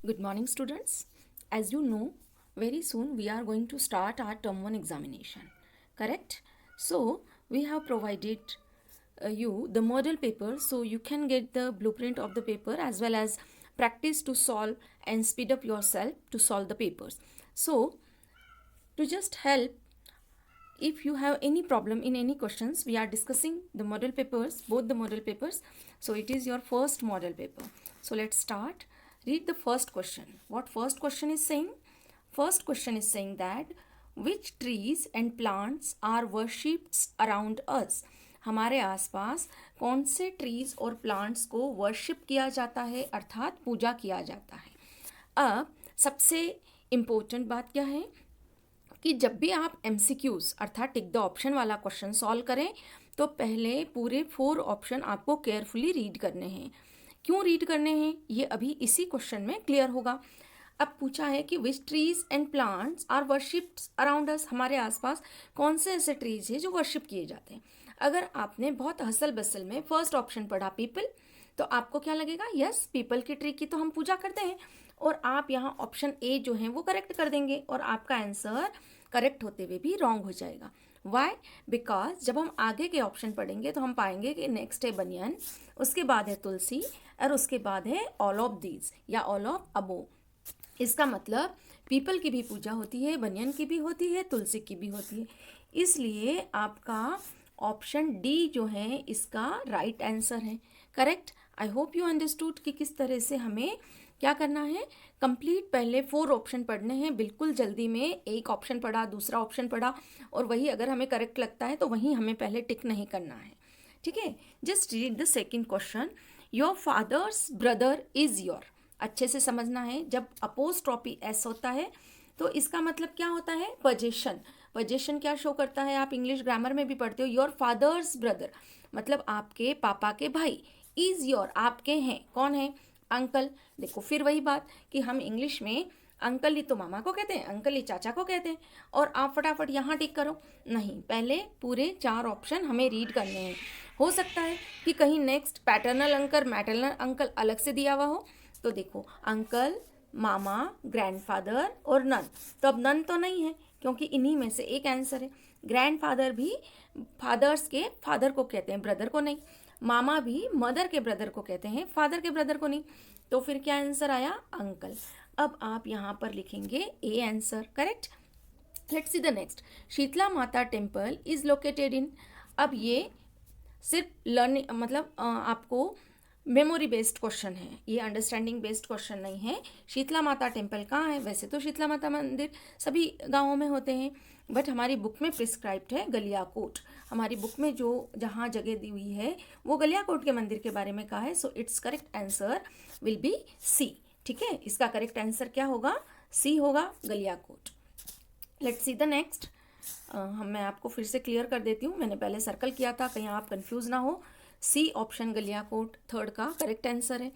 Good morning, students. As you know, very soon we are going to start our term 1 examination. Correct? So, we have provided you the model paper so you can get the blueprint of the paper as well as practice to solve and speed up yourself to solve the papers. So, to just help, if you have any problem in any questions, we are discussing the model papers, both the model papers. So it is your first model paper. So let's start. Read the first question. What first question is saying? First question is saying that which trees and plants are worshipped around us? हमारे आसपास कौन से trees और plants को worship किया जाता है, अर्थात पूजा किया जाता है. अब सबसे इम्पोर्टेंट बात क्या है कि जब भी आप MCQs अर्थात टिक द ऑप्शन वाला क्वेश्चन सॉल्व करें तो पहले पूरे 4 ऑप्शन आपको केयरफुली रीड करने हैं. क्यों रीड करने हैं ये अभी इसी क्वेश्चन में क्लियर होगा. अब पूछा है कि which trees and plants are worshipped around us, हमारे आसपास कौन से ऐसे ट्रीज हैं जो वर्शिप किए जाते हैं. अगर आपने बहुत हसल बसल में फर्स्ट ऑप्शन पढ़ा पीपल, तो आपको क्या लगेगा, यस पीपल की ट्री की तो हम पूजा करते हैं, और आप यहाँ ऑप्शन ए जो है वो करेक्ट कर देंगे और आपका आंसर करेक्ट होते हुए भी रॉन्ग हो जाएगा. वाई? बिकॉज जब हम आगे के ऑप्शन पढ़ेंगे तो हम पाएंगे कि नेक्स्ट है बनियन, उसके बाद है तुलसी और उसके बाद है ऑल ऑफ दीज या ऑल ऑफ अबो. इसका मतलब पीपल की भी पूजा होती है, बनियन की भी होती है, तुलसी की भी होती है. इसलिए आपका ऑप्शन डी जो है इसका राइट आंसर है. Correct. I hope you understood कि किस तरह से हमें क्या करना है. कंप्लीट पहले 4 ऑप्शन पढ़ने हैं, बिल्कुल जल्दी में एक ऑप्शन पढ़ा, दूसरा ऑप्शन पढ़ा, और वही अगर हमें करेक्ट लगता है तो वही हमें पहले टिक नहीं करना है. ठीक है. Just read the second question. Your fathers brother is your. अच्छे से समझना है, जब अपोस्ट्रॉफी एस होता है तो इसका मतलब क्या होता है, पोजेशन. पोजेशन क्या शो करता है, आप इंग्लिश ग्रामर में भी पढ़ते हो. योर फादर्स ब्रदर मतलब आपके पापा के भाई. इज योर आपके हैं, कौन है, अंकल. देखो फिर वही बात कि हम इंग्लिश में अंकल ही तो मामा को कहते हैं, अंकल ही चाचा को कहते हैं, और आप फटाफट यहाँ टिक करो. नहीं, पहले पूरे 4 ऑप्शन हमें रीड करने हैं. हो सकता है कि कहीं next paternal uncle maternal uncle अलग से दिया हुआ हो. तो देखो अंकल, मामा, ग्रैंडफादर और नन. तो अब नन तो नहीं है क्योंकि इन्हीं में से एक आंसर है. ग्रैंडफादर भी फादर्स के फादर को कहते हैं, ब्रदर को नहीं. मामा भी मदर के ब्रदर को कहते हैं, फादर के ब्रदर को नहीं. तो फिर क्या आंसर आया, अंकल. अब आप यहाँ पर लिखेंगे A answer. Correct. Let's see the next. Shitala Mata temple is located in. अब ये सिर्फ लर्निंग मतलब आपको मेमोरी बेस्ड क्वेश्चन है, ये अंडरस्टैंडिंग बेस्ड क्वेश्चन नहीं है. शीतला माता टेम्पल कहाँ है, वैसे तो शीतला माता मंदिर सभी गाँवों में होते हैं, बट हमारी बुक में प्रिस्क्राइब्ड है गलियाकोट. हमारी बुक में जो जहाँ जगह दी हुई है वो गलियाकोट के मंदिर के बारे में कहा है. So it's correct answer will be C. ठीक है, इसका करेक्ट आंसर क्या होगा, सी होगा, Galiakot. Let's see the next. मैं आपको फिर से क्लियर कर देती हूँ, मैंने पहले सर्कल किया था, कहीं आप कंफ्यूज ना हो. सी ऑप्शन गलियाकोट थर्ड का करेक्ट आंसर है.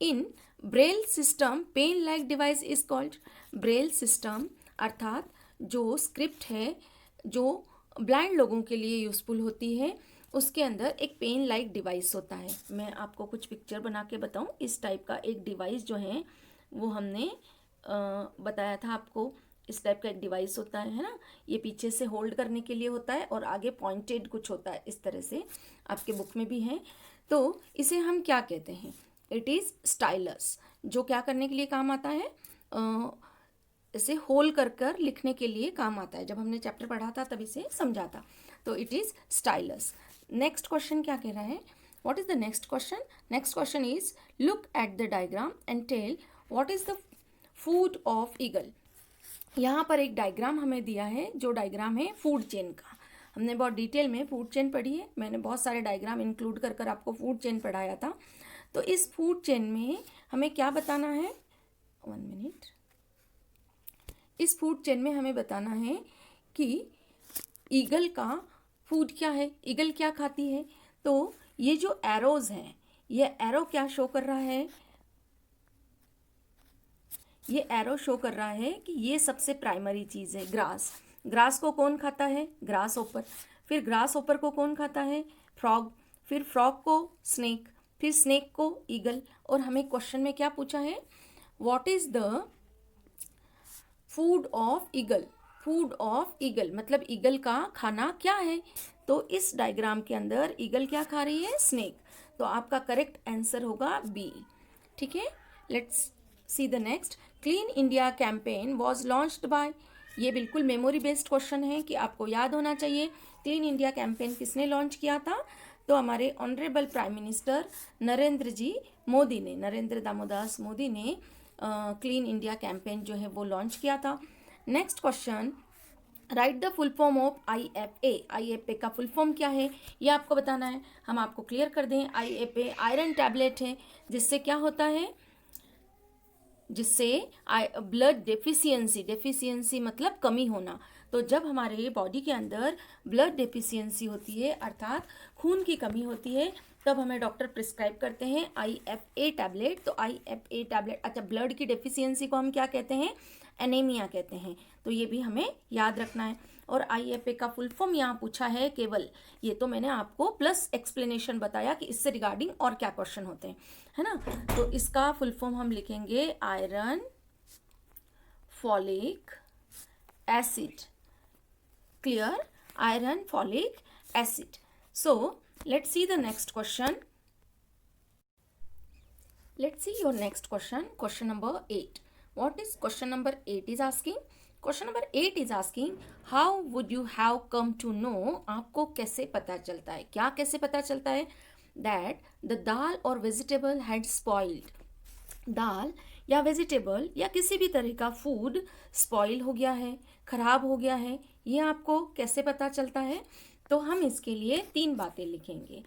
In Braille system pen like device is called. Braille system अर्थात जो स्क्रिप्ट है जो ब्लाइंड लोगों के लिए यूज़फुल होती है, उसके अंदर एक पेन लाइक डिवाइस होता है. मैं आपको कुछ पिक्चर बना के बताऊं. इस टाइप का एक डिवाइस जो है वो हमने बताया था आपको. इस टाइप का एक डिवाइस होता है ना, ये पीछे से होल्ड करने के लिए होता है और आगे पॉइंटेड कुछ होता है, इस तरह से आपके बुक में भी है. तो इसे हम क्या कहते हैं, इट इज़ स्टाइलस. जो क्या करने के लिए काम आता है, इसे होल कर कर लिखने के लिए काम आता है. जब हमने चैप्टर पढ़ा था तब इसे समझा था. तो it is stylus. Next question क्या कह रहा है, what is the next question. Next question is look at the diagram and tell what is the food of eagle. यहाँ पर एक डायग्राम हमें दिया है, जो डायग्राम है फूड चेन का. हमने बहुत डिटेल में फूड चेन पढ़ी है, मैंने बहुत सारे डायग्राम इंक्लूड कर कर आपको फूड चेन पढ़ाया था. तो इस फूड चेन में हमें क्या बताना है, 1 मिनट. इस फूड चेन में हमें बताना है कि ईगल का फूड क्या है, ईगल क्या खाती है. तो ये जो एरोज हैं, ये एरो क्या शो कर रहा है, ये एरो शो कर रहा है कि ये सबसे प्राइमरी चीज़ है, ग्रास. ग्रास को कौन खाता है, ग्रास ओपर. फिर ग्रास ओपर को कौन खाता है, फ्रॉग. फिर फ्रॉग को स्नेक, फिर स्नेक को ईगल. और हमें क्वेश्चन में क्या पूछा है, what is the food of eagle? Food of eagle मतलब ईगल का खाना क्या है? तो इस डायग्राम के अंदर ईगल क्या खा रही है? स्नेक। तो आपका करेक्ट आंसर होगा बी। ठीक है, let's see the next. Clean India campaign was launched by. ये बिल्कुल मेमोरी बेस्ड क्वेश्चन है कि आपको याद होना चाहिए। क्लीन इंडिया कैंपेन किसने लॉन्च किया था? तो हमारे ऑनरेबल प्राइम मिनिस्टर नरेंद्र जी मोदी ने, नरेंद्र दामोदास मोदी ने क्लीन इंडिया कैंपेन जो है वो लॉन्च किया था। Next question, right the full form of IFA। IFA का फुल फॉर्म क्या है ये आपको बताना है। हम आपको क्लियर कर दें, IFA आयरन टैबलेट है, जिससे क्या होता है, जिससे ब्लड डेफिशिएंसी, डेफिशिएंसी मतलब कमी होना। तो जब हमारे बॉडी के अंदर ब्लड डेफिशिएंसी होती है अर्थात खून की कमी होती है, तब हमें डॉक्टर प्रिस्क्राइब करते हैं IFA टैबलेट। तो IFA टैबलेट, अच्छा ब्लड की डेफिशिएंसी को हम क्या कहते हैं? एनीमिया कहते हैं। तो ये भी हमें याद रखना है। और IFA का फुल फॉर्म यहाँ पूछा है केवल, ये तो मैंने आपको प्लस एक्सप्लेनेशन बताया कि इससे रिगार्डिंग और क्या क्वेश्चन होते हैं, है ना। तो इसका फुल फॉर्म हम लिखेंगे iron folic acid. Clear? Iron folic acid. So let's see the next question. Let's see your next question. Question number 8. What is question number 8 is asking? Question number 8 is asking, how would you have come to know? आपको कैसे पता चलता है? क्या कैसे पता चलता है? That the dal or vegetable had spoiled. दाल या वेजिटेबल या किसी भी तरह का फूड स्पॉइल हो गया है, खराब हो गया है, ये आपको कैसे पता चलता है? तो हम इसके लिए 3 बातें लिखेंगे।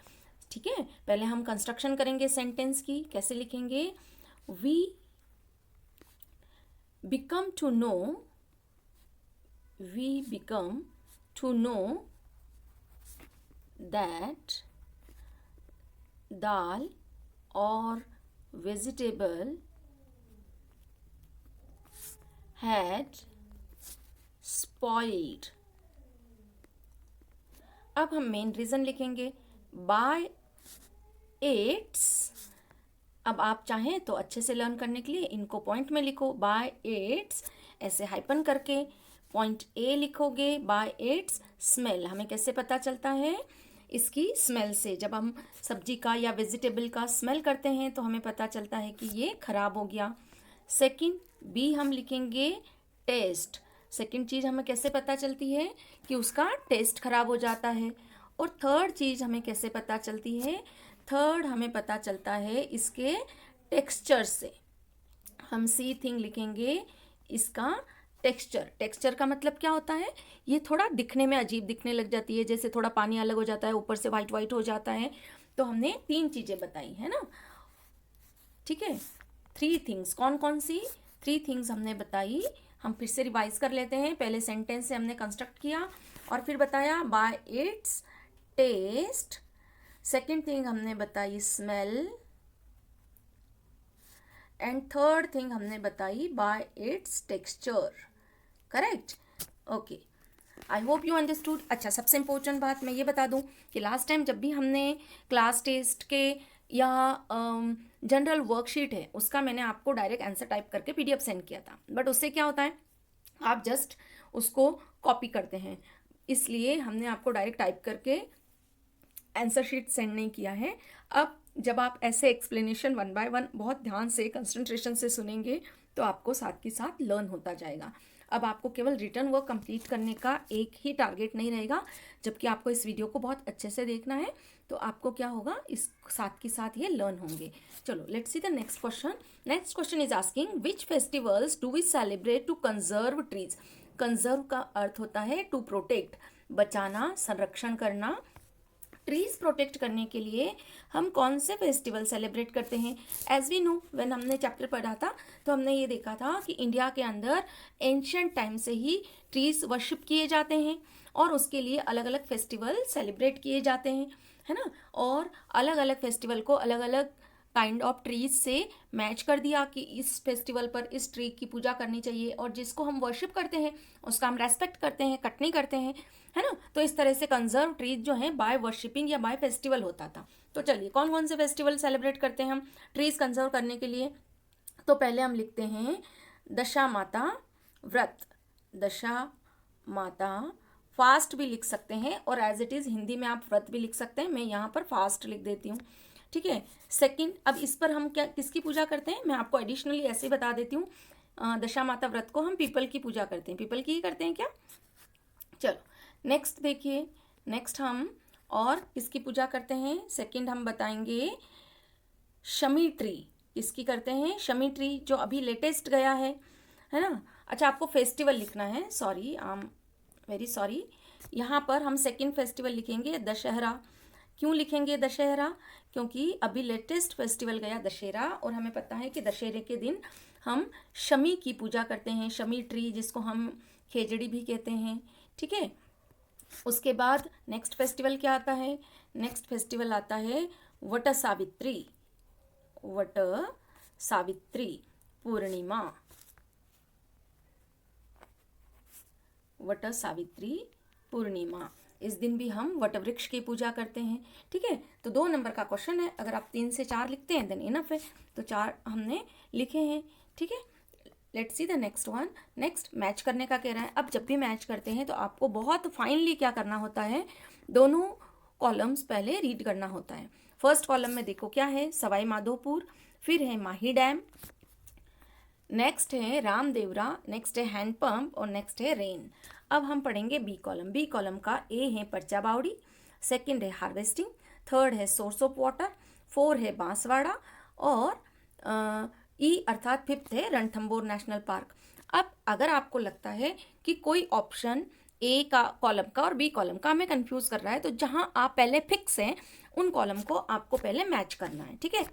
ठीक है, पहले हम कंस्ट्रक्शन करेंगे सेंटेंस की। कैसे लिखेंगे? We become to know, we become to know that dal और vegetable had spoiled। अब हम मेन रीजन लिखेंगे by its। अब आप चाहें तो अच्छे से लर्न करने के लिए इनको पॉइंट में लिखो, by its ऐसे हाइपन करके पॉइंट A लिखोगे, by its स्मेल। हमें कैसे पता चलता है? इसकी स्मेल से। जब हम सब्जी का या वेजिटेबल का स्मेल करते हैं तो हमें पता चलता है कि ये खराब हो गया। सेकंड बी हम लिखेंगे टेस्ट। सेकंड चीज़ हमें कैसे पता चलती है कि उसका टेस्ट खराब हो जाता है। और थर्ड चीज़ हमें कैसे पता चलती है? थर्ड हमें पता चलता है इसके टेक्सचर से। हम सी थिंग लिखेंगे इसका टेक्सचर। टेक्सचर का मतलब क्या होता है? ये थोड़ा दिखने में अजीब दिखने लग जाती है, जैसे थोड़ा पानी अलग हो जाता है, ऊपर से वाइट वाइट हो जाता है। तो हमने 3 चीज़ें बताई है ना। ठीक है, 3 थिंग्स। कौन कौन सी 3 थिंग्स हमने बताई? हम फिर से रिवाइज कर लेते हैं। पहले सेंटेंस से हमने कंस्ट्रक्ट किया और फिर बताया by its taste. Second thing हमने बताई स्मेल। एंड थर्ड थिंग हमने बताई by its texture. Correct? Okay, I hope you understood. अच्छा, सबसे इंपॉर्टेंट बात मैं ये बता दूं कि लास्ट टाइम जब भी हमने क्लास टेस्ट के या जनरल वर्कशीट है उसका मैंने आपको डायरेक्ट आंसर टाइप करके PDF सेंड किया था, बट उससे क्या होता है आप जस्ट उसको कॉपी करते हैं, इसलिए हमने आपको डायरेक्ट टाइप करके आंसर शीट सेंड नहीं किया है। अब जब आप ऐसे एक्सप्लेनेशन 1 बाय 1 बहुत ध्यान से कंसंट्रेशन से सुनेंगे तो आपको साथ के साथ लर्न होता जाएगा। अब आपको केवल रिटर्न वर्क कंप्लीट करने का एक ही टारगेट नहीं रहेगा, जबकि आपको इस वीडियो को बहुत अच्छे से देखना है। तो आपको क्या होगा, इस साथ के साथ ये लर्न होंगे। चलो let's see the next question. Next question is asking which festivals do we celebrate to conserve trees. Conserve का अर्थ होता है टू प्रोटेक्ट, बचाना, संरक्षण करना। ट्रीज प्रोटेक्ट करने के लिए हम कौन से फेस्टिवल सेलिब्रेट करते हैं? एज वी नो, व्हेन हमने चैप्टर पढ़ा था तो हमने ये देखा था कि इंडिया के अंदर एंशियंट टाइम से ही ट्रीज वर्शिप किए जाते हैं और उसके लिए अलग अलग फेस्टिवल सेलिब्रेट किए जाते हैं, है ना। और अलग अलग फेस्टिवल को अलग अलग काइंड ऑफ ट्रीज से मैच कर दिया कि इस फेस्टिवल पर इस ट्री की पूजा करनी चाहिए और जिसको हम वर्शिप करते हैं उसका हम रेस्पेक्ट करते हैं, कट नहीं करते हैं, है ना। तो इस तरह से कंजर्व ट्रीज जो है बाय वर्शिपिंग या बाय फेस्टिवल होता था। तो चलिए कौन कौन से फेस्टिवल सेलिब्रेट करते हैं हम ट्रीज कंजर्व करने के लिए? तो पहले हम लिखते हैं दशा माता व्रत, दशा माता, फास्ट भी लिख सकते हैं और एज इट इज़ हिंदी में आप व्रत भी लिख सकते हैं, मैं यहाँ पर फास्ट लिख देती हूँ, ठीक है। सेकंड, अब इस पर हम क्या किसकी पूजा करते हैं, मैं आपको एडिशनली ऐसे ही बता देती हूँ। दशा माता व्रत को हम पीपल की पूजा करते हैं, पीपल की ही करते हैं क्या। चलो नेक्स्ट देखिए, नेक्स्ट हम और किसकी पूजा करते हैं, सेकंड हम बताएंगे शमी ट्री, किसकी करते हैं, शमी ट्री जो अभी लेटेस्ट गया है ना। अच्छा आपको फेस्टिवल लिखना है, sorry I am very sorry, यहाँ पर हम सेकंड फेस्टिवल लिखेंगे दशहरा। क्यों लिखेंगे दशहरा, क्योंकि अभी लेटेस्ट फेस्टिवल गया दशहरा और हमें पता है कि दशहरे के दिन हम शमी की पूजा करते हैं, शमी ट्री जिसको हम खेजड़ी भी कहते हैं, ठीक है। उसके बाद नेक्स्ट फेस्टिवल क्या आता है, नेक्स्ट फेस्टिवल आता है वट सावित्री, वट सावित्री पूर्णिमा, वट सावित्री पूर्णिमा, इस दिन भी हम वट वृक्ष की पूजा करते हैं, ठीक है। तो 2 नंबर का क्वेश्चन है, अगर आप 3 से 4 लिखते हैं देन इनफ है, तो 4 हमने लिखे हैं, ठीक है। Let's see the next one, next match करने का कह रहा है। अब जब भी मैच करते हैं तो आपको बहुत फाइनली क्या करना होता है, दोनों कॉलम्स पहले रीड करना होता है। फर्स्ट कॉलम में देखो क्या है, सवाई माधोपुर, फिर है माही डैम, नेक्स्ट है रामदेवरा, नेक्स्ट है हैंडपंप और नेक्स्ट है रेन। अब हम पढ़ेंगे बी कॉलम, बी कॉलम का ए है पर्चा बावड़ी, सेकंड है हार्वेस्टिंग, थर्ड है सोर्स ऑफ वाटर, 4 है बांसवाड़ा और ई अर्थात 5th है रणथंबोर नेशनल पार्क। अब अगर आपको लगता है कि कोई ऑप्शन ए का कॉलम का और बी कॉलम का हमें कंफ्यूज कर रहा है, तो जहां आप पहले फिक्स हैं उन कॉलम को आपको पहले मैच करना है, ठीक है।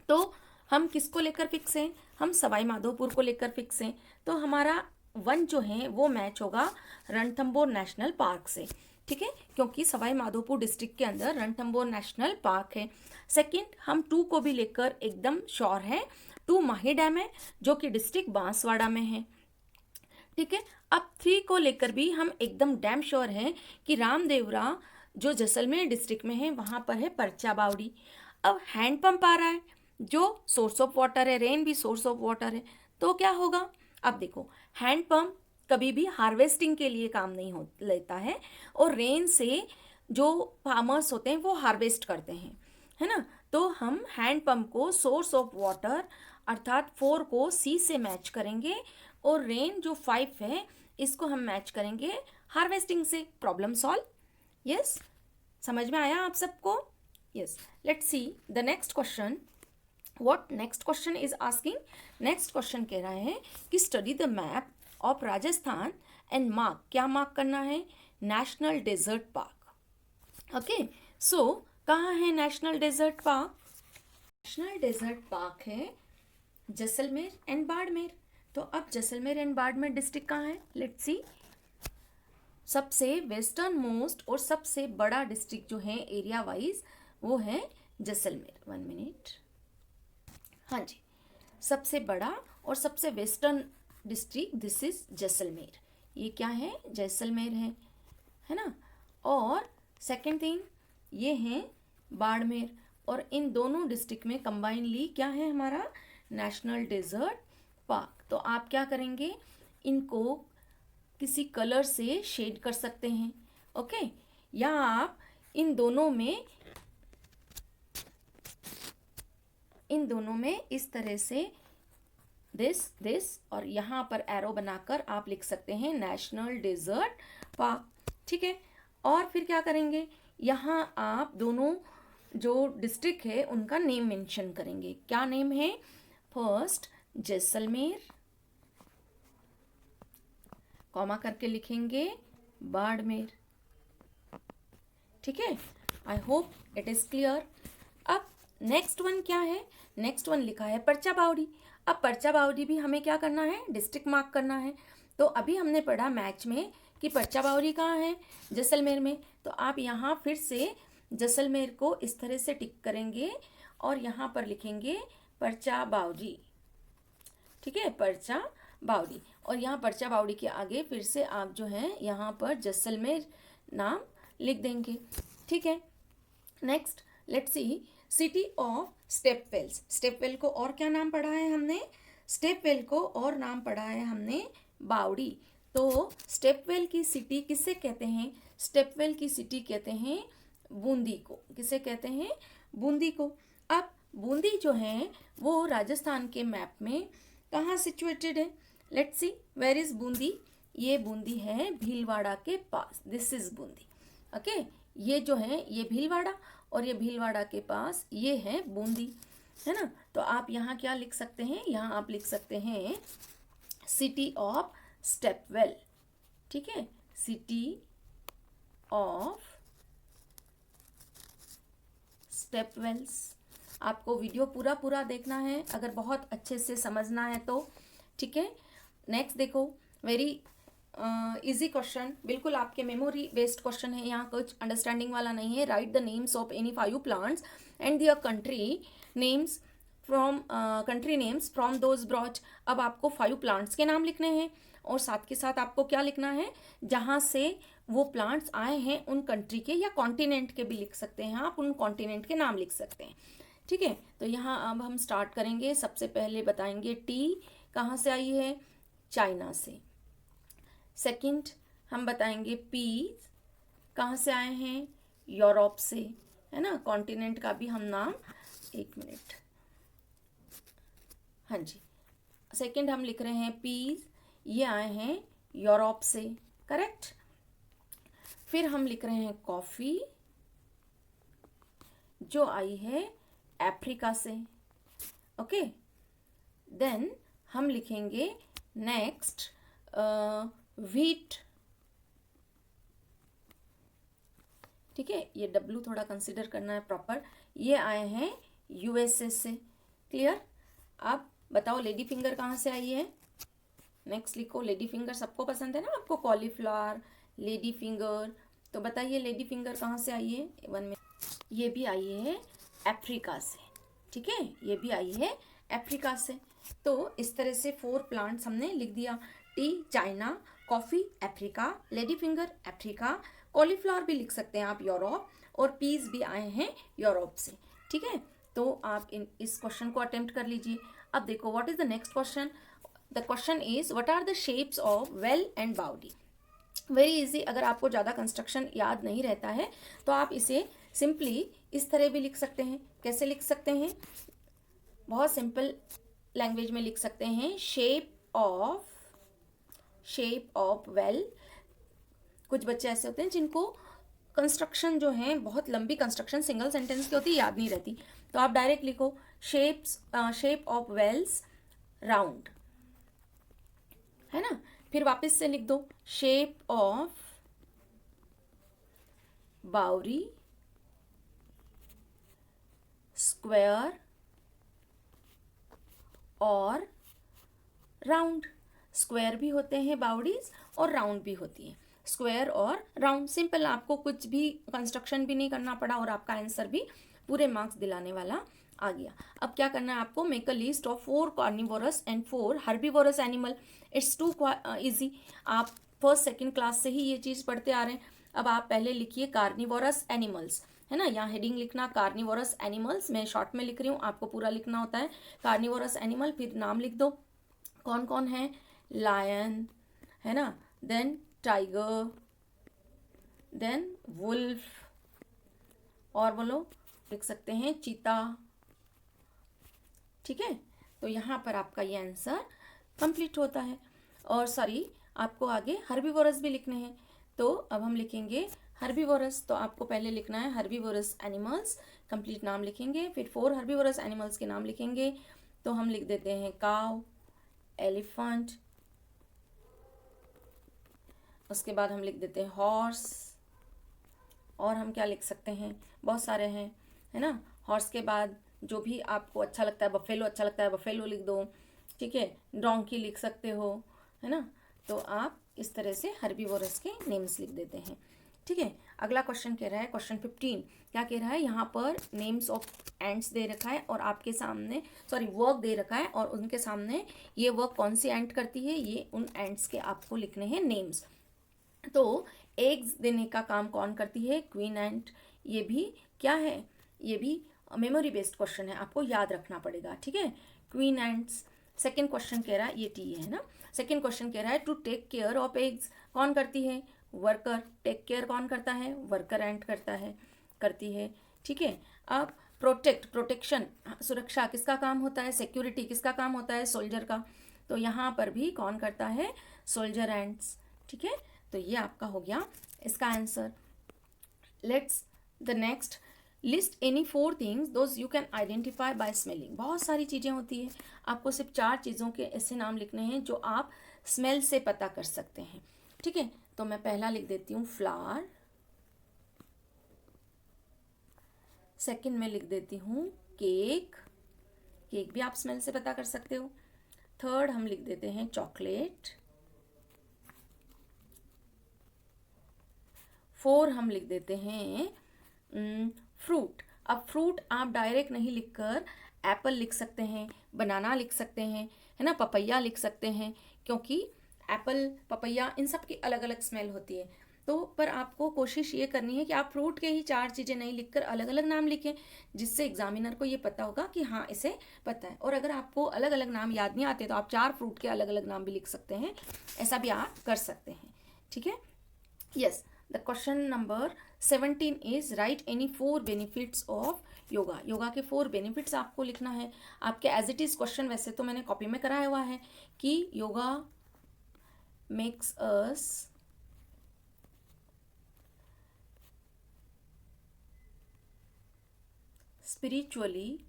तो हम किसको लेकर फिक्स हैं, हम सवाई माधोपुर को लेकर फिक्स हैं, तो हमारा 1 जो है वो मैच होगा रणथंबोर नेशनल पार्क से, ठीक है, क्योंकि सवाई माधोपुर डिस्ट्रिक्ट के अंदर रणथंबोर नेशनल पार्क है। सेकंड, हम 2 को भी लेकर एकदम श्योर हैं, 2 माही डैम है जो कि डिस्ट्रिक्ट बांसवाड़ा में है, ठीक है। अब 3 को लेकर भी हम एकदम डैम श्योर हैं कि रामदेवरा जो जैसलमेर डिस्ट्रिक्ट में है वहाँ पर है पर्चा बावड़ी। अब हैंडपंप आ रहा है जो सोर्स ऑफ वाटर है, रेन भी सोर्स ऑफ वाटर है, तो क्या होगा, अब देखो हैंडपंप कभी भी हार्वेस्टिंग के लिए काम नहीं हो लेता है और रेन से जो फार्मर्स होते हैं वो हार्वेस्ट करते हैं, है ना। तो हम हैंडपंप को सोर्स ऑफ वाटर अर्थात 4 को सी से मैच करेंगे और रेन जो 5 है इसको हम मैच करेंगे हार्वेस्टिंग से। प्रॉब्लम सॉल्व, यस, समझ में आया आप सबको, yes. Let's see the next question, what next question is asking, next question कह रहा है कि study the map of Rajasthan and mark, क्या मार्क करना है, national desert park, okay. So कहाँ है national desert park, national desert park है जैसलमेर एंड बाड़मेर। तो अब जैसलमेर एंड बाड़मेर डिस्ट्रिक्ट कहाँ है, लेट्स सी। सबसे वेस्टर्न मोस्ट और सबसे बड़ा डिस्ट्रिक्ट जो है एरिया वाइज वो है जैसलमेर, 1 मिनट, हाँ जी, सबसे बड़ा और सबसे western district this is Jaisalmer, ये क्या है जैसलमेर है ना। और सेकंड थिंग ये है बाड़मेर, और इन दोनों डिस्ट्रिक्ट में कंबाइनली क्या है हमारा नेशनल डेजर्ट पार्क। तो आप क्या करेंगे, इनको किसी कलर से शेड कर सकते हैं, ओके, या आप इन दोनों में इस तरह से दिस और यहाँ पर एरो बनाकर आप लिख सकते हैं नेशनल डेजर्ट पार्क, ठीक है। और फिर क्या करेंगे, यहाँ आप दोनों जो डिस्ट्रिक्ट है उनका नेम मेंशन करेंगे, क्या नेम है, फर्स्ट जैसलमेर, कॉमा करके लिखेंगे बाड़मेर, ठीक है। I hope it is clear. अब नेक्स्ट वन क्या है, नेक्स्ट वन लिखा है पर्चा बावड़ी। अब पर्चा बावड़ी भी हमें क्या करना है, डिस्ट्रिक्ट मार्क करना है। तो अभी हमने पढ़ा मैच में कि पर्चा बावड़ी कहाँ है, जैसलमेर में। तो आप यहाँ फिर से जैसलमेर को इस तरह से टिक करेंगे और यहाँ पर लिखेंगे पर्चा बावड़ी, ठीक है, पर्चा बावड़ी। और यहाँ पर्चा बावड़ी के आगे फिर से आप जो है यहाँ पर जैसलमेर नाम लिख देंगे, ठीक है। Next let's see city of stepwells, stepwell को और क्या नाम पढ़ा है हमने, स्टेपवेल को और नाम पढ़ा है हमने बावड़ी। तो स्टेपवेल की सिटी किसे कहते हैं, स्टेपवेल की सिटी कहते हैं बूंदी को, किसे कहते हैं, बूंदी को। अब बूंदी जो है वो राजस्थान के मैप में कहाँ सिचुएटेड है, let's see where is Bundi, ये बूंदी है भीलवाड़ा के पास, दिस इज बूंदी, ओके। ये जो है ये भीलवाड़ा, और ये भीलवाड़ा के पास ये है बूंदी, है ना। तो आप यहाँ क्या लिख सकते हैं, यहाँ आप लिख सकते हैं सिटी ऑफ स्टेपवेल, ठीक है, सिटी ऑफ स्टेपवेल्स। आपको वीडियो पूरा देखना है अगर बहुत अच्छे से समझना है तो, ठीक है। नेक्स्ट देखो, वेरी इजी क्वेश्चन, बिल्कुल आपके मेमोरी बेस्ड क्वेश्चन है, यहाँ कुछ अंडरस्टैंडिंग वाला नहीं है। Right the names of any 5 plants and their country names from those brought. अब आपको 5 प्लांट्स के नाम लिखने हैं और साथ के साथ आपको क्या लिखना है, जहाँ से वो प्लांट्स आए हैं उन कंट्री के या कॉन्टिनेंट के भी लिख सकते हैं आप, उन कॉन्टिनेंट के नाम लिख सकते हैं, ठीक है। तो यहाँ अब हम स्टार्ट करेंगे, सबसे पहले बताएंगे टी कहाँ से आई है, चाइना से। सेकंड हम बताएंगे पीस कहाँ से आए हैं, यूरोप से, है ना। कॉन्टिनेंट का भी हम नाम, एक मिनट, हाँ जी, सेकंड हम लिख रहे हैं पीस, ये आए हैं यूरोप से, करेक्ट। फिर हम लिख रहे हैं कॉफ़ी जो आई है अफ्रीका से, ओके। देन हम लिखेंगे नेक्स्ट व्हीट, ठीक है, ये डब्लू थोड़ा कंसिडर करना है प्रॉपर, ये आए हैं यूएसए से, क्लियर। अब बताओ लेडी फिंगर कहाँ से आई है, नेक्स्ट लिखो, लेडी फिंगर सबको पसंद है ना आपको, कॉलीफ्लावर, लेडी फिंगर, तो बताइए लेडी फिंगर कहाँ से आई है, वन में, ये भी आई है अफ्रीका से, ठीक है, ये भी आई है अफ्रीका से। तो इस तरह से 4 प्लांट्स हमने लिख दिया, T China, coffee Africa, lady finger Africa, cauliflower भी लिख सकते हैं आप यूरोप, और पीस भी आए हैं यूरोप से, ठीक है। तो आप इस क्वेश्चन को अटेम्प्ट कर लीजिए। अब देखो what is the next question, the question is what are the shapes of well and baori. Very easy, अगर आपको ज़्यादा कंस्ट्रक्शन याद नहीं रहता है तो आप इसे सिंपली इस तरह भी लिख सकते हैं। कैसे लिख सकते हैं, बहुत सिंपल लैंग्वेज में लिख सकते हैं, शेप ऑफ वेल। कुछ बच्चे ऐसे होते हैं जिनको कंस्ट्रक्शन जो है बहुत लंबी कंस्ट्रक्शन सिंगल सेंटेंस की होती है, याद नहीं रहती, तो आप डायरेक्ट लिखो शेप ऑफ वेल्स राउंड, है ना। फिर वापस से लिख दो शेप ऑफ बाउरी स्क्वायर और राउंड। स्क्वायर भी होते हैं बाउडीज और राउंड भी होती है, स्क्वायर और राउंड। सिंपल, आपको कुछ भी कंस्ट्रक्शन भी नहीं करना पड़ा और आपका आंसर भी पूरे मार्क्स दिलाने वाला आ गया। अब क्या करना है आपको, make a list of 4 carnivorous and 4 herbivorous animal. It's too easy, आप फर्स्ट सेकंड क्लास से ही ये चीज़ पढ़ते आ रहे हैं। अब आप पहले लिखिए कार्निवोरस एनिमल्स, है ना, यहाँ हेडिंग लिखना कार्निवोरस एनिमल्स, मैं शॉर्ट में लिख रही हूँ, आपको पूरा लिखना होता है कार्निवोरस एनिमल। फिर नाम लिख दो कौन कौन है, लायन, है ना, देन टाइगर, देन वुल्फ, और बोलो लिख सकते हैं चीता, ठीक है। तो यहाँ पर आपका ये आंसर कंप्लीट होता है। और सॉरी, आपको आगे हर्बीवोरस भी लिखने हैं, तो अब हम लिखेंगे हर्बीवोरस। तो आपको पहले लिखना है हर्बीवोरस एनिमल्स, कंप्लीट नाम लिखेंगे, फिर 4 हर्बीवोरस एनिमल्स के नाम लिखेंगे। तो हम लिख देते हैं काउ, एलिफेंट, उसके बाद हम लिख देते हैं हॉर्स, और हम क्या लिख सकते हैं, बहुत सारे हैं, है ना। हॉर्स के बाद जो भी आपको अच्छा लगता है, बफेलो अच्छा लगता है बफेलो लिख दो, ठीक है, डोंकी लिख सकते हो, है ना। तो आप इस तरह से हर्बीवोरस के नेम्स लिख देते हैं, ठीक है। अगला क्वेश्चन कह रहा है, क्वेश्चन 15 क्या कह रहा है, यहाँ पर नेम्स ऑफ एंट्स दे रखा है और आपके सामने वर्क दे रखा है, और उनके सामने ये वर्क कौन सी एंट करती है, ये उन एंट्स के आपको लिखने हैं नेम्स। तो एग्स देने का काम कौन करती है, क्वीन एंट। ये भी क्या है, ये भी मेमोरी बेस्ड क्वेश्चन है, आपको याद रखना पड़ेगा, ठीक है। क्वीन एंड्स, सेकेंड क्वेश्चन कह रहा है, ये टी है ना। सेकेंड क्वेश्चन कह रहा है to take care of eggs, कौन करती है, वर्कर। टेक केयर कौन करता है, वर्कर एंट करता है, करती है, ठीक है। अब प्रोटेक्ट, प्रोटेक्शन, सुरक्षा किसका काम होता है, सिक्योरिटी किसका काम होता है, सोल्जर का। तो यहाँ पर भी कौन करता है, सोल्जर एंड्स, ठीक है। तो ये आपका हो गया इसका answer. Let's the next, list any 4 things those you can identify bye smelling. बहुत सारी चीज़ें होती है, आपको सिर्फ 4 चीज़ों के ऐसे नाम लिखने हैं जो आप स्मेल से पता कर सकते हैं, ठीक है। तो मैं पहला लिख देती हूँ फ्लावर, सेकंड में लिख देती हूँ केक, केक भी आप स्मेल से पता कर सकते हो। थर्ड हम लिख देते हैं चॉकलेट, 4 हम लिख देते हैं फ्रूट। अब फ्रूट आप डायरेक्ट नहीं लिखकर एप्पल लिख सकते हैं, बनाना लिख सकते हैं, है ना, पपैया लिख सकते हैं, क्योंकि एप्पल, पपैया इन सब की अलग अलग स्मेल होती है। तो पर आपको कोशिश ये करनी है कि आप फ्रूट के ही 4 चीज़ें नहीं लिखकर अलग अलग नाम लिखें, जिससे एग्जामिनर को ये पता होगा कि हाँ इसे पता है। और अगर आपको अलग अलग नाम याद नहीं आते तो आप 4 फ्रूट के अलग अलग नाम भी लिख सकते हैं, ऐसा भी आप कर सकते हैं, ठीक है। Yes, the question number 17 is right any 4 benefits of yoga. Yoga के 4 बेनिफिट्स आपको लिखना है। आपके एज इट इज क्वेश्चन वैसे तो मैंने कॉपी में कराया हुआ है कि योगा मेक्स अस स्पिरिचुअली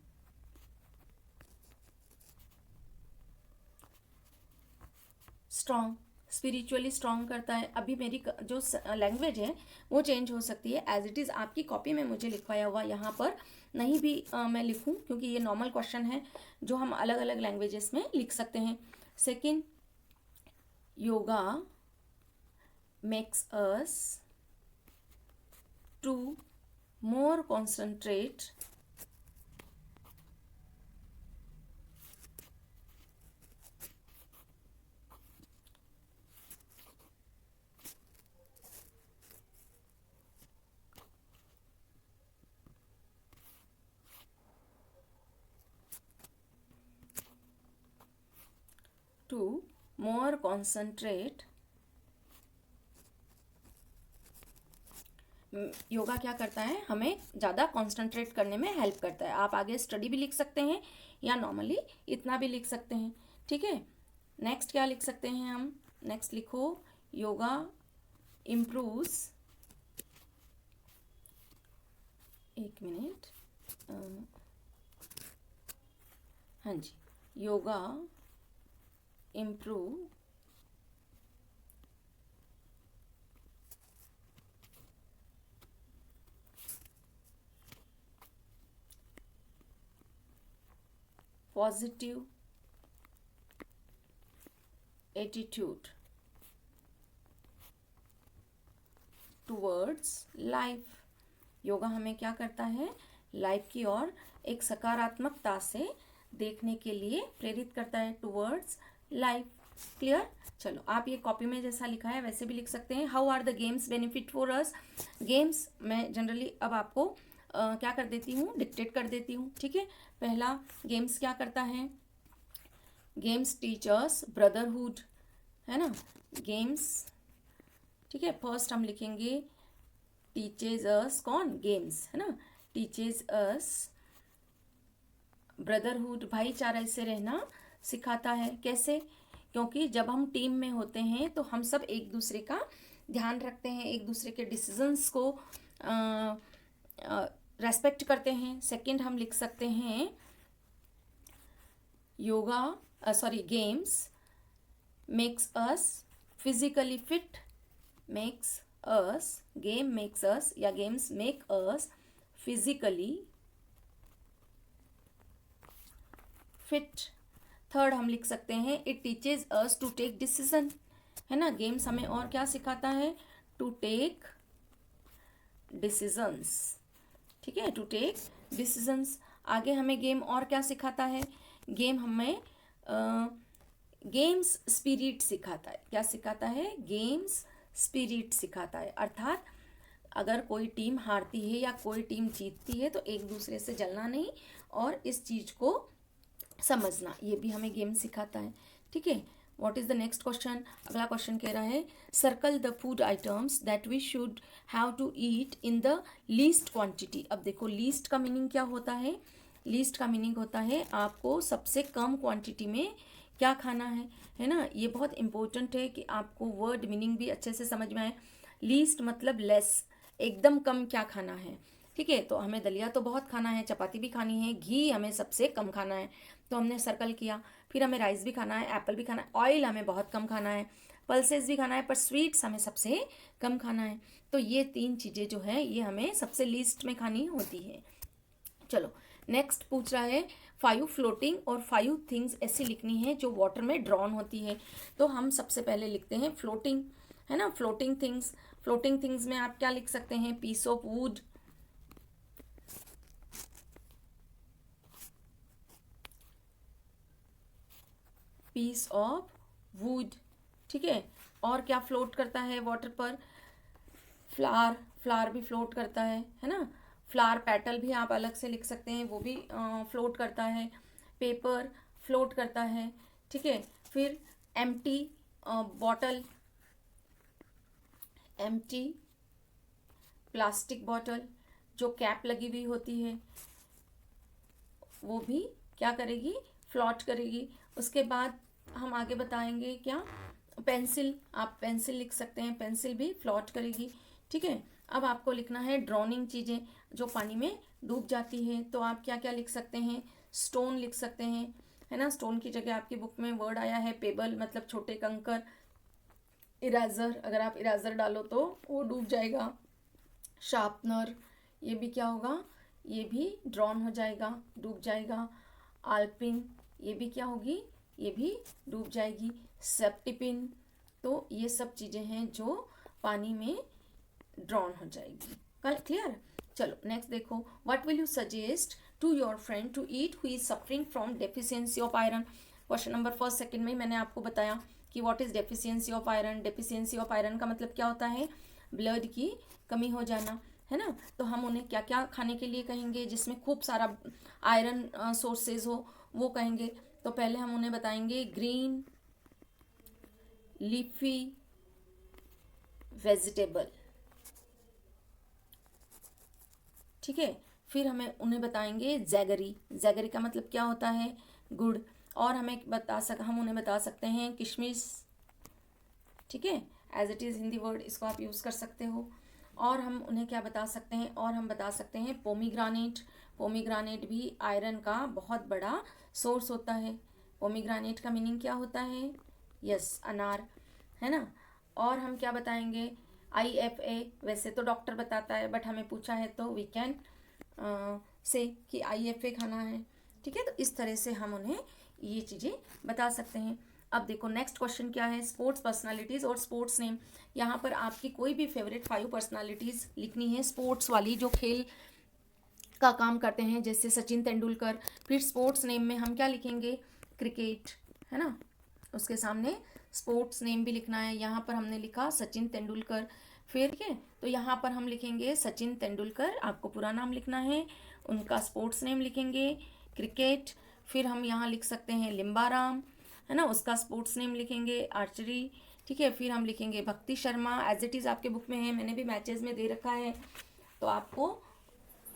स्ट्रॉन्ग, स्पिरिचुअली स्ट्रॉन्ग करता है। अभी मेरी जो लैंग्वेज है वो चेंज हो सकती है, एज इट इज़ आपकी कॉपी में मुझे लिखवाया हुआ यहाँ पर नहीं भी मैं लिखूँ, क्योंकि ये नॉर्मल क्वेश्चन है जो हम अलग अलग लैंग्वेजेस में लिख सकते हैं। Second, yoga makes us to more concentrate to more concentrate। Yoga क्या करता है, हमें ज़्यादा कॉन्सेंट्रेट करने में हेल्प करता है। आप आगे स्टडी भी लिख सकते हैं या नॉर्मली इतना भी लिख सकते हैं, ठीक है। नेक्स्ट क्या लिख सकते हैं हम, नेक्स्ट लिखो योगा इम्प्रूव्स, एक मिनट, हाँ जी, yoga improve positive attitude towards life. Yoga हमें क्या करता है, लाइफ की ओर एक सकारात्मकता से देखने के लिए प्रेरित करता है, टूवर्ड्स लाइफ। क्लियर। चलो आप ये कॉपी में जैसा लिखा है वैसे भी लिख सकते हैं। How are the games benefit for us. Games मैं जनरली अब आपको क्या कर देती हूँ, डिक्टेट कर देती हूँ, ठीक है। पहला, गेम्स क्या करता है, गेम्स टीचर्स ब्रदरहुड, है ना, गेम्स, ठीक है। फर्स्ट हम लिखेंगे टीचेज अस, कौन, गेम्स, है ना, टीचेज अस ब्रदरहुड, भाईचारा से रहना सिखाता है। कैसे, क्योंकि जब हम टीम में होते हैं तो हम सब एक दूसरे का ध्यान रखते हैं, एक दूसरे के डिसीजंस को रेस्पेक्ट करते हैं। सेकंड हम लिख सकते हैं yoga sorry games makes us physically fit, makes us, game makes us या games make us physically fit. Third हम लिख सकते हैं it teaches us to take decision, है ना, गेम्स हमें और क्या सिखाता है, टू टेक डिसीजंस, ठीक है, टू टेक डिसीजंस। आगे हमें गेम और क्या सिखाता है, गेम हमें गेम्स स्पिरिट सिखाता है। क्या सिखाता है, गेम्स स्पिरिट सिखाता है। अर्थात अगर कोई टीम हारती है या कोई टीम जीतती है तो एक दूसरे से जलना नहीं और इस चीज़ को समझना, ये भी हमें गेम सिखाता है। ठीक है, what is the next question? अगला क्वेश्चन कह रहा है circle the food items that we should have to eat in the least quantity. अब देखो लीस्ट का मीनिंग क्या होता है? लीस्ट का मीनिंग होता है आपको सबसे कम क्वांटिटी में क्या खाना है ना। ये बहुत इंपॉर्टेंट है कि आपको वर्ड मीनिंग भी अच्छे से समझ में आए। लीस्ट मतलब लेस, एकदम कम क्या खाना है। ठीक है, तो हमें दलिया तो बहुत खाना है, चपाती भी खानी है, घी हमें सबसे कम खाना है, तो हमने सर्कल किया। फिर हमें राइस भी खाना है, एप्पल भी खाना है, ऑयल हमें बहुत कम खाना है, पल्सेस भी खाना है, पर स्वीट्स हमें सबसे कम खाना है। तो ये 3 चीज़ें जो है ये हमें सबसे लीस्ट में खानी होती है। चलो नेक्स्ट पूछ रहा है 5 फ्लोटिंग और 5 थिंग्स ऐसी लिखनी है जो वाटर में ड्रॉन होती है। तो हम सबसे पहले लिखते हैं फ्लोटिंग, है ना। फ्लोटिंग थिंग्स, फ्लोटिंग थिंग्स में आप क्या लिख सकते हैं? Piece of wood, piece of wood. ठीक है, और क्या फ्लोट करता है वाटर पर? फ्लावर, फ्लावर भी फ्लोट करता है ना। फ्लावर पेटल भी आप अलग से लिख सकते हैं, वो भी फ्लोट करता है। पेपर फ्लोट करता है। ठीक है, फिर empty bottle, empty plastic bottle जो कैप लगी हुई होती है वो भी क्या करेगी? फ्लोट करेगी। उसके बाद हम आगे बताएंगे क्या? पेंसिल, आप पेंसिल लिख सकते हैं, पेंसिल भी फ्लोट करेगी। ठीक है, अब आपको लिखना है ड्रॉनिंग चीज़ें जो पानी में डूब जाती है। तो आप क्या क्या लिख सकते हैं? स्टोन लिख सकते हैं, है ना। स्टोन की जगह आपकी बुक में वर्ड आया है पेबल, मतलब छोटे कंकर। इरेजर, अगर आप इरेजर डालो तो वो डूब जाएगा। शार्पनर, ये भी क्या होगा? ये भी ड्रॉन हो जाएगा, डूब जाएगा। आल्पिन, ये भी क्या होगी? ये भी डूब जाएगी। सेप्टिपिन, तो ये सब चीज़ें हैं जो पानी में ड्रॉन हो जाएगी। कल क्लियर? चलो नेक्स्ट देखो, what will you suggest to your friend to eat who is suffering from deficiency of iron. Question number first second में मैंने आपको बताया कि what is deficiency of iron. Deficiency of iron का मतलब क्या होता है? ब्लड की कमी हो जाना, है ना। तो हम उन्हें क्या क्या खाने के लिए कहेंगे जिसमें खूब सारा आयरन सोर्सेज हो, वो कहेंगे। तो पहले हम उन्हें बताएंगे ग्रीन लीफी वेजिटेबल। ठीक है, फिर हमें उन्हें बताएंगे जैगरी। जैगरी का मतलब क्या होता है? गुड़। और हम उन्हें बता सकते हैं किशमिश। ठीक है, as it is Hindi word, इसको आप यूज़ कर सकते हो। और हम उन्हें क्या बता सकते हैं? और हम बता सकते हैं पोमीग्रानेट। पोमीग्रानेट भी आयरन का बहुत बड़ा सोर्स होता है। पोमीग्रानेट का मीनिंग क्या होता है? यस, अनार, है ना। और हम क्या बताएंगे? IFA, वैसे तो डॉक्टर बताता है बट हमें पूछा है तो वी कैन से कि IFA खाना है। ठीक है, तो इस तरह से हम उन्हें ये चीज़ें बता सकते हैं। अब देखो नेक्स्ट क्वेश्चन क्या है? स्पोर्ट्स पर्सनालिटीज़ और स्पोर्ट्स नेम। यहाँ पर आपकी कोई भी फेवरेट 5 पर्सनालिटीज़ लिखनी है, स्पोर्ट्स वाली जो खेल का काम करते हैं, जैसे सचिन तेंदुलकर। फिर स्पोर्ट्स नेम में हम क्या लिखेंगे? क्रिकेट, है ना। उसके सामने स्पोर्ट्स नेम भी लिखना है। यहाँ पर हमने लिखा सचिन तेंदुलकर। फिर ठीक है, तो यहाँ पर हम लिखेंगे सचिन तेंदुलकर, आपको पूरा नाम लिखना है, उनका स्पोर्ट्स नेम लिखेंगे क्रिकेट। फिर हम यहाँ लिख सकते हैं लिम्बाराम, है ना, उसका स्पोर्ट्स नेम लिखेंगे आर्चरी। ठीक है, फिर हम लिखेंगे भक्ति शर्मा, एज इट इज़ आपके बुक में है, मैंने भी मैचेस में दे रखा है तो आपको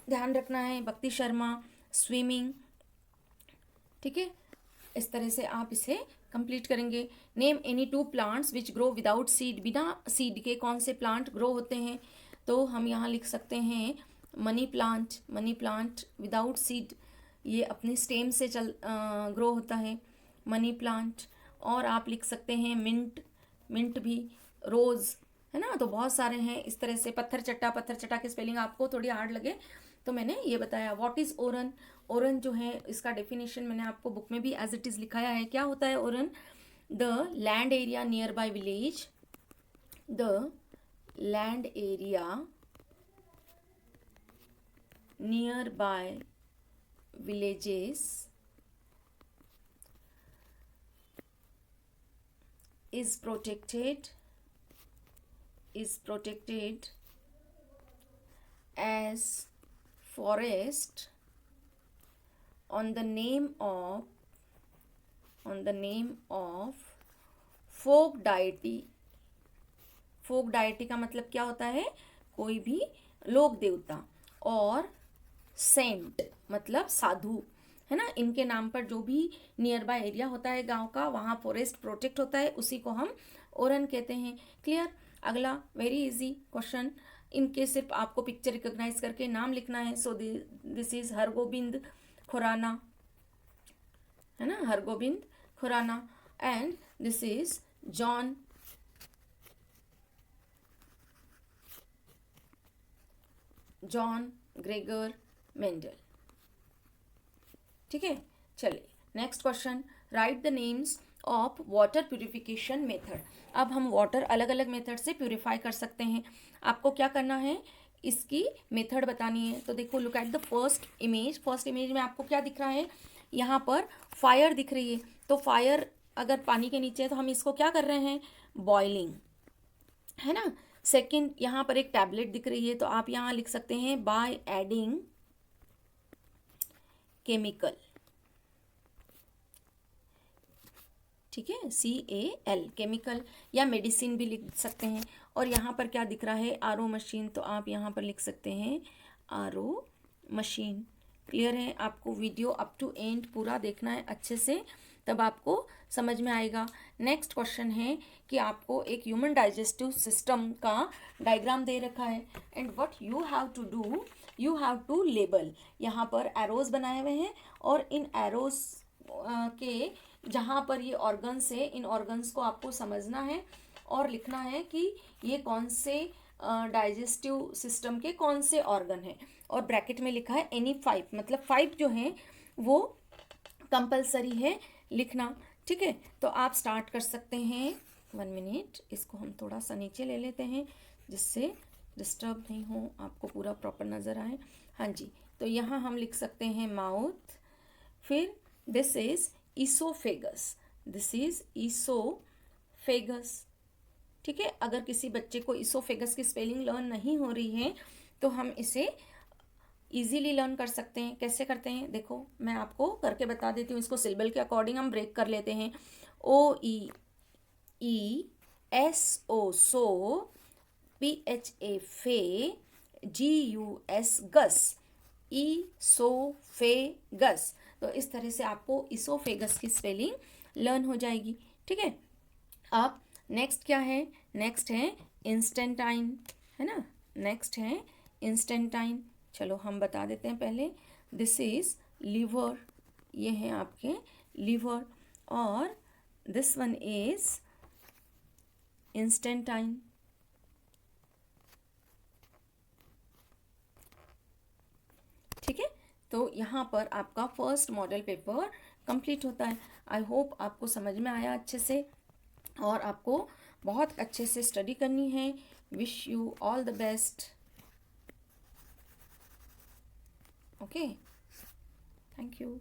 ध्यान रखना है। भक्ति शर्मा स्विमिंग। ठीक है, इस तरह से आप इसे कंप्लीट करेंगे। Name any 2 plants which grow without seed. बिना सीड के कौन से प्लांट ग्रो होते हैं? तो हम यहाँ लिख सकते हैं money plant. Money plant without seed, ये अपने स्टेम से ग्रो होता है मनी प्लांट। और आप लिख सकते हैं मिंट, मिंट भी। रोज़, है ना। तो बहुत सारे हैं इस तरह से। पत्थर चट्टा, पत्थर चट्टा की स्पेलिंग आपको थोड़ी हार्ड लगे तो मैंने ये बताया। What is Oran. ओरन जो है इसका डेफिनेशन मैंने आपको बुक में भी एज इट इज़ लिखाया है। क्या होता है Oran? The land area nearby village, the land area nearby villages is protected as forest on the name of folk deity. Folk deity का मतलब क्या होता है? कोई भी लोक देवता, और सेंट मतलब साधु, है ना। इनके नाम पर जो भी नियर बाय एरिया होता है गांव का, वहाँ फॉरेस्ट प्रोटेक्ट होता है, उसी को हम ओरन कहते हैं। क्लियर? अगला वेरी इजी क्वेश्चन, इनके सिर्फ आपको पिक्चर रिकॉग्नाइज करके नाम लिखना है। So this is Hargobind Khorana, है ना, Hargobind Khorana. And this is John Gregor Mendel. ठीक है, चलिए next question, right the names of water purification method. अब हम वाटर अलग अलग मेथड से प्यूरिफाई कर सकते हैं। आपको क्या करना है, इसकी मेथड बतानी है। तो देखो, look at the first image में आपको क्या दिख रहा है? यहाँ पर फायर दिख रही है। तो फायर अगर पानी के नीचे है तो हम इसको क्या कर रहे हैं? बॉइलिंग, है ना। सेकंड, यहाँ पर एक टैबलेट दिख रही है, तो आप यहाँ लिख सकते हैं बाय एडिंग केमिकल, ठीक है, CAL केमिकल, या मेडिसिन भी लिख सकते हैं। और यहाँ पर क्या दिख रहा है? RO मशीन, तो आप यहाँ पर लिख सकते हैं RO मशीन। क्लियर है? आपको वीडियो अप टू एंड पूरा देखना है अच्छे से, तब आपको समझ में आएगा। नेक्स्ट क्वेश्चन है कि आपको एक ह्यूमन डाइजेस्टिव सिस्टम का डायग्राम दे रखा है, and what you have to do, you have to label. यहाँ पर एरोज बनाए हुए हैं, और इन एरोज के जहाँ पर ये ऑर्गन्स है, इन ऑर्गन्स को आपको समझना है और लिखना है कि ये कौन से डाइजेस्टिव सिस्टम के कौन से ऑर्गन है। और ब्रैकेट में लिखा है एनी 5, मतलब 5 जो हैं वो कंपलसरी है लिखना। ठीक है, तो आप स्टार्ट कर सकते हैं। 1 मिनट, इसको हम थोड़ा सा नीचे ले लेते हैं जिससे डिस्टर्ब नहीं हो, आपको पूरा प्रॉपर नज़र आए। हाँ जी, तो यहाँ हम लिख सकते हैं माउथ, फिर this is oesophagus, this is oesophagus. ठीक है, अगर किसी बच्चे को ईसोफेगस की स्पेलिंग लर्न नहीं हो रही है तो हम इसे इजीली लर्न कर सकते हैं। कैसे करते हैं देखो, मैं आपको करके बता देती हूँ। इसको सिलेबल के अकॉर्डिंग हम ब्रेक कर लेते हैं। OEESO सो, PHA फे, GUS गस, ईसोफेगस। तो इस तरह से आपको ईसोफेगस की स्पेलिंग लर्न हो जाएगी। ठीक है, अब नेक्स्ट क्या है? नेक्स्ट है इंस्टेंटाइन, है ना, नेक्स्ट है इंस्टेंटाइन। चलो हम बता देते हैं पहले। दिस इज लीवर, ये हैं आपके लीवर, और दिस वन इज इंस्टेंटाइन। ठीक है, तो यहाँ पर आपका फर्स्ट मॉडल पेपर कंप्लीट होता है। आई होप आपको समझ में आया अच्छे से, और आपको बहुत अच्छे से स्टडी करनी है। Wish you all the best. Okay, thank you.